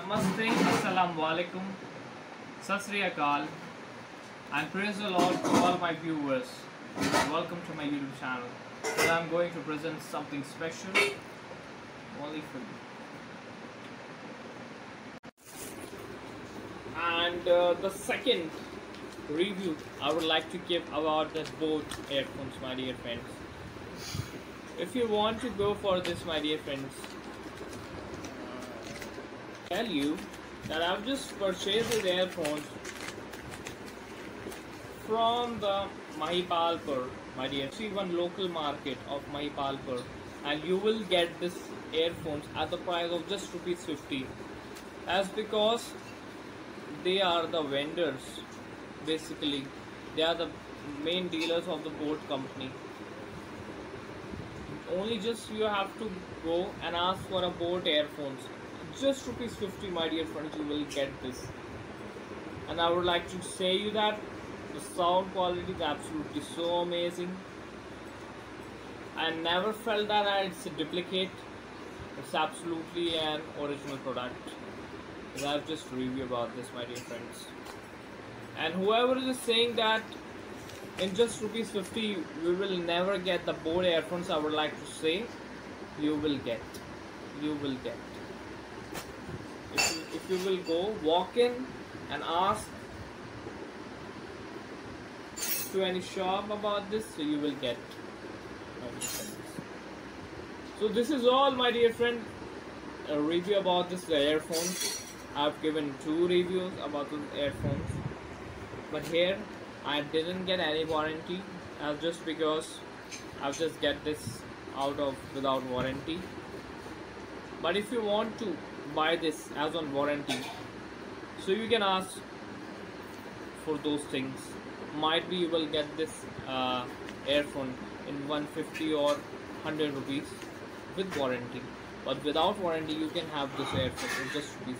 Namaste, Assalamu Alaikum, Sat Sri Akal, and praise the Lord to all my viewers. Welcome to my YouTube channel. Today I'm going to present something special only for you. And the second review I would like to give about the both earphones, my dear friends. If you want to go for this, my dear friends, tell you that I've just purchased these earphones from the Mahipalpur, my dear. See one local market of Mahipalpur, and you will get this earphones at the price of just ₹50. As because they are the vendors, basically they are the main dealers of the boat company. Only just you have to go and ask for a boat earphones, just ₹50, my dear friends, you will get this. And I would like to say you that the sound quality is absolutely so amazing. I never felt that it's a duplicate. It's absolutely an original product. I've just reviewed about this, my dear friends. And whoever is saying that in just ₹50 we will never get the boat earphones, I would like to say you will get. If you will go walk in and ask to any shop about this, so you will get, my dear friends. So this is all, my dear friend, a review about this earphones. I've given 2 reviews about the earphones, but here I didn't get any warranty, just because I've just get this without warranty. But if you want to buy this as on warranty, so you can ask for those things. Might be you will get this earphone in 150 or 100 rupees with warranty, but without warranty you can have this earphone in just ₹50.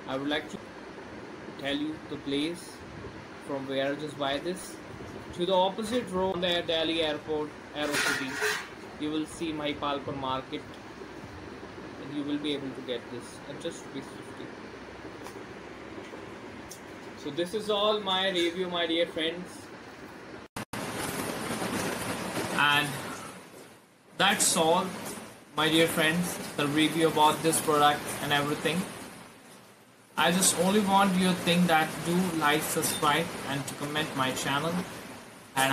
I would like to tell you the place from where I just buy this. To the opposite road on the Delhi airport, Aero City, you will see Mahipalpur market, and you will be able to get this at just ₹50. So this is all my review, my dear friends, and that's all, my dear friends, the review about this product and everything. I just only want you to think that do like, subscribe, and to comment my channel. And